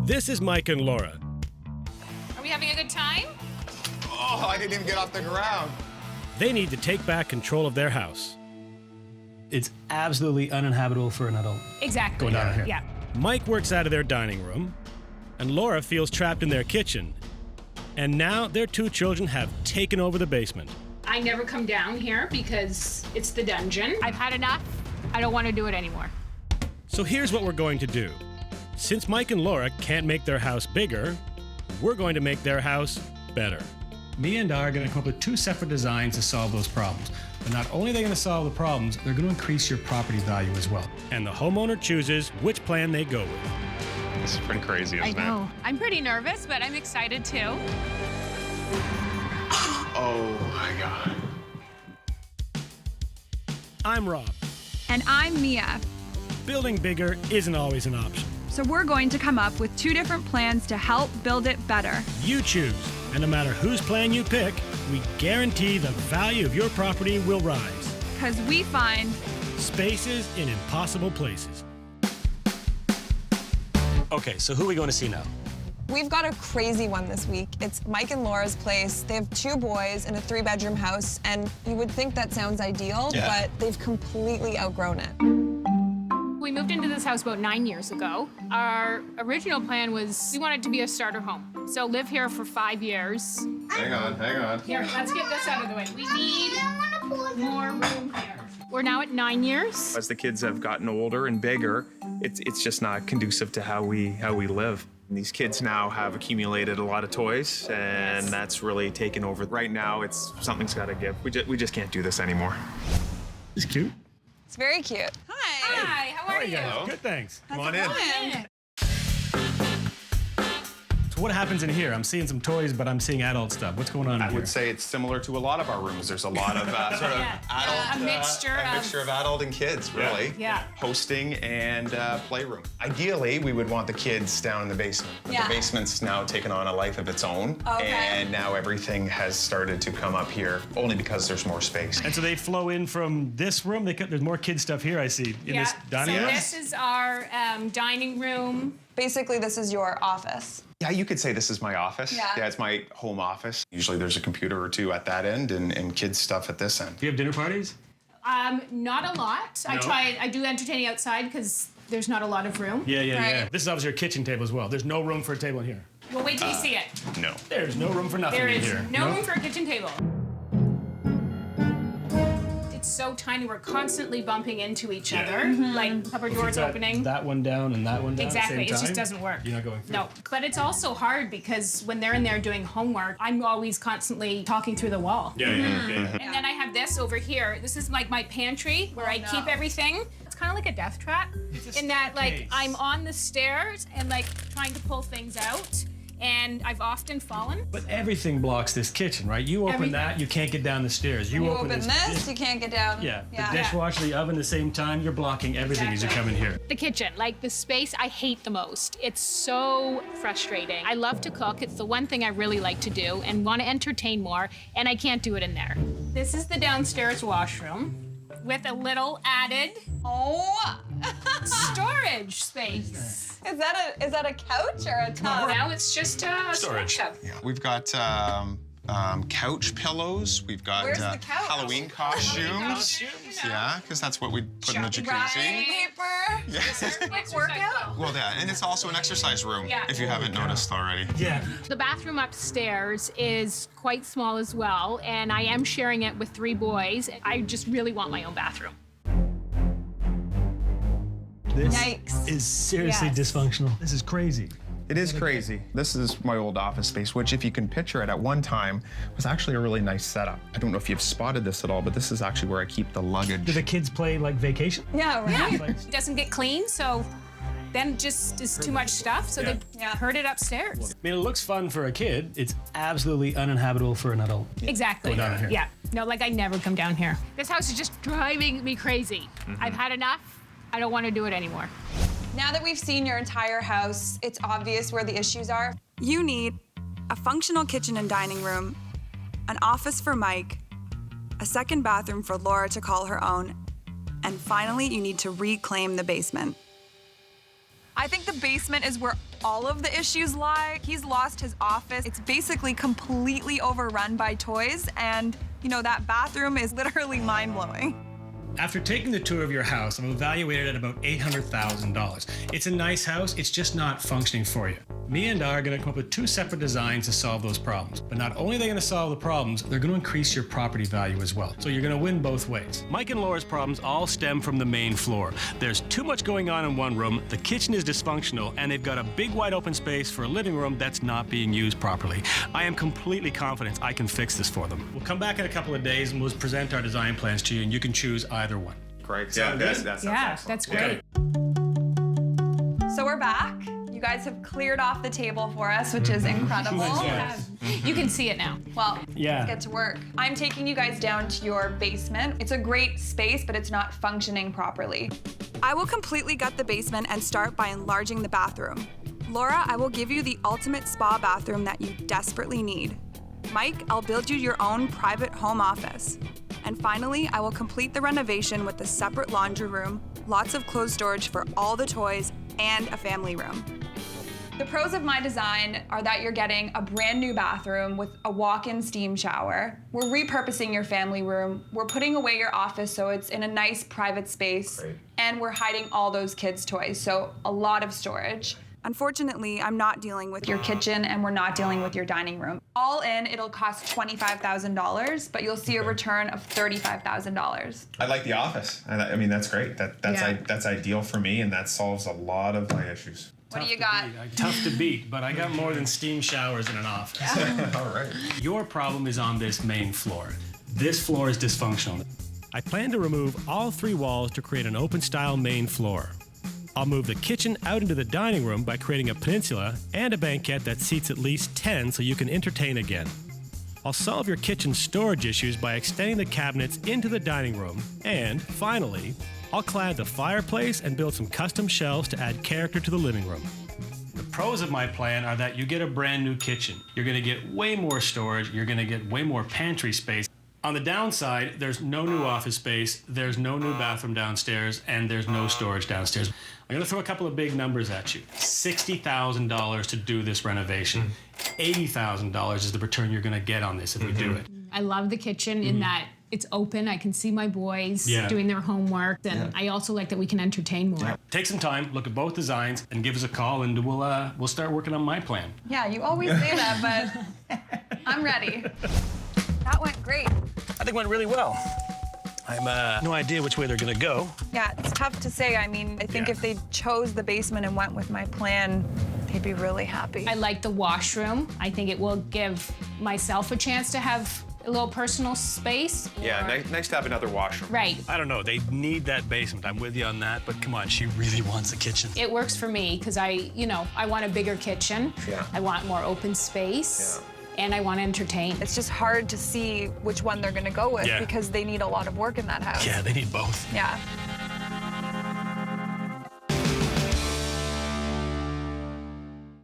This is Mike and Laura. Are we having a good time? Oh, I didn't even get off the ground. They need to take back control of their house. It's absolutely uninhabitable for an adult. Exactly. Going down here. Yeah. Mike works out of their dining room, and Laura feels trapped in their kitchen. And now their two children have taken over the basement. I never come down here because it's the dungeon. I've had enough. I don't want to do it anymore. So here's what we're going to do. Since Mike and Laura can't make their house bigger, we're going to make their house better. Me and I are going to come up with two separate designs to solve those problems. But not only are they going to solve the problems, they're going to increase your property value as well. And the homeowner chooses which plan they go with. This is pretty crazy, isn't it? I know. I'm pretty nervous, but I'm excited too. Oh my God. I'm Rob. And I'm Mia. Building bigger isn't always an option. So we're going to come up with two different plans to help build it better. You choose, and no matter whose plan you pick, we guarantee the value of your property will rise. Because we find Spaces in impossible places. Okay, so who are we going to see now? We've got a crazy one this week. It's Mike and Laura's place. They have 2 boys in a 3-bedroom house, and you would think that sounds ideal, but they've completely outgrown it. We moved into this house about 9 years ago. Our original plan was we wanted to be a starter home. So live here for 5 years. Hang on. Here, let's get this out of the way. We need more room here. We're now at 9 years. As the kids have gotten older and bigger, it's just not conducive to how we live. And these kids now have accumulated a lot of toys, and that's really taken over. Right now, something's got to give. We just can't do this anymore. It's cute. It's very cute. Hi, how are you? Good, thanks. Come on in. So what happens in here? I'm seeing some toys, but I'm seeing adult stuff. What's going on I in here? would say it's similar to a lot of our rooms. There's a lot of sort of adult, A mixture of adult and kids, really. Yeah. Hosting and playroom. Ideally, we would want the kids down in the basement. But Yeah. the basement's now taken on a life of its own. Okay. And now everything has started to come up here only because there's more space. And so they flow in from this room. There's more kid stuff here, I see, in this dining room. This is our dining room. Basically, this is your office. Yeah, you could say this is my office. Yeah. It's my home office. Usually there's a computer or two at that end and kids' stuff at this end. Do you have dinner parties? Not a lot. No? I do entertaining outside because there's not a lot of room. Yeah. Right. This is obviously your kitchen table as well. There's no room for a table in here. Well, wait till you see it. No. There's no room for nothing There in is here. no room for a kitchen table. It's so tiny, we're constantly bumping into each other, like cupboard doors opening. That one down and that one down Exactly, at it the same just time? doesn't work. You're not going through. No, but it's also hard because when they're in there doing homework, I'm always constantly talking through the wall. Yeah. And then I have this over here. This is like my pantry where I keep everything. It's kind of like a death trap in that like I'm on the stairs and like trying to pull things out. And I've often fallen. But everything blocks this kitchen, right? You open Everything. that, you can't get down the stairs. You You open this, you can't get down. Yeah, the dishwasher, the oven, the same time, you're blocking everything as you come in here. The kitchen, like the space I hate the most. It's so frustrating. I love to cook. It's the one thing I really like to do and want to entertain more, and I can't do it in there. This is the downstairs washroom with a little added storage space. Is that a couch or a tub? Now it's just a Storage. tub. We've got couch pillows. We've got Where's the couch? Halloween costumes. Yeah, because that's what we put in the jacuzzi. Paper. Quick workout. Well, yeah, and it's also an exercise room, Yeah. if you haven't noticed already. Yeah. The bathroom upstairs is quite small as well, and I am sharing it with 3 boys. I just really want my own bathroom. This Yikes. is seriously Yes. dysfunctional. This is crazy. It is crazy. This is my old office space, which if you can picture it, at one time was actually a really nice setup. I don't know if you've spotted this at all, but this is actually where I keep the luggage. Do the kids play like vacation? Yeah, right? It doesn't get clean, so then just is too much stuff, so they herd it upstairs. I mean, it looks fun for a kid. It's absolutely uninhabitable for an adult. Exactly. Go down here. Yeah. No, like I never come down here. This house is just driving me crazy. I've had enough. I don't want to do it anymore. Now that we've seen your entire house, it's obvious where the issues are. you need a functional kitchen and dining room, an office for Mike, a second bathroom for Laura to call her own, and finally, you need to reclaim the basement. I think the basement is where all of the issues lie. He's lost his office. It's basically completely overrun by toys, and you know, that bathroom is literally mind-blowing. After taking the tour of your house, I'm evaluated at about $800,000. It's a nice house, it's just not functioning for you. Me and I are gonna come up with 2 separate designs to solve those problems. But not only are they gonna solve the problems, they're gonna increase your property value as well. So you're gonna win both ways. Mike and Laura's problems all stem from the main floor. There's too much going on in one room, the kitchen is dysfunctional, and they've got a big wide open space for a living room that's not being used properly. I am completely confident I can fix this for them. We'll come back in a couple of days and we'll present our design plans to you, and you can choose either one. Great. Sound good? That sounds Yeah, excellent. that's great. So we're back. You guys have cleared off the table for us, which is incredible. You can see it now. Well, Yeah. let's get to work. I'm taking you guys down to your basement. It's a great space, but it's not functioning properly. I will completely gut the basement and start by enlarging the bathroom. Laura, I will give you the ultimate spa bathroom that you desperately need. Mike, I'll build you your own private home office. And finally, I will complete the renovation with a separate laundry room, lots of clothes storage for all the toys, and a family room. The pros of my design are that you're getting a brand new bathroom with a walk-in steam shower. We're repurposing your family room. We're putting away your office so it's in a nice private space. Great. And we're hiding all those kids' toys, so a lot of storage. Unfortunately, I'm not dealing with your kitchen and we're not dealing with your dining room. All in, it'll cost $25,000, but you'll see a return of $35,000. I like the office. I mean, that's great. That's ideal for me, and that solves a lot of my issues. What do you got? Tough to beat, but I got more than steam showers in an office. All right. Your problem is on this main floor. This floor is dysfunctional. I plan to remove all 3 walls to create an open-style main floor. I'll move the kitchen out into the dining room by creating a peninsula and a banquette that seats at least 10 so you can entertain again. I'll solve your kitchen storage issues by extending the cabinets into the dining room. And finally, I'll clad the fireplace and build some custom shelves to add character to the living room. The pros of my plan are that you get a brand new kitchen. You're gonna get way more storage, you're gonna get way more pantry space. On the downside, there's no new office space, there's no new bathroom downstairs, and there's no storage downstairs. I'm gonna throw a couple of big numbers at you. $60,000 to do this renovation. $80,000 is the return you're gonna get on this if we do it. I love the kitchen in that it's open. I can see my boys Yeah. doing their homework, and I also like that we can entertain more. Take some time, look at both designs, and give us a call, and we'll start working on my plan. Yeah, you always say that, but I'm ready. That went great. I think it went really well. I have no idea which way they're gonna go. Yeah, it's tough to say. I mean, I think if they chose the basement and went with my plan, they'd be really happy. I like the washroom. I think it will give myself a chance to have a little personal space. Yeah, or- nice to have another washroom. Right. I don't know, they need that basement. I'm with you on that, but come on, she really wants a kitchen. It works for me because I want a bigger kitchen. Yeah. I want more open space. And I want to entertain. It's just hard to see which one they're gonna go with Yeah. because they need a lot of work in that house. Yeah, they need both. Yeah.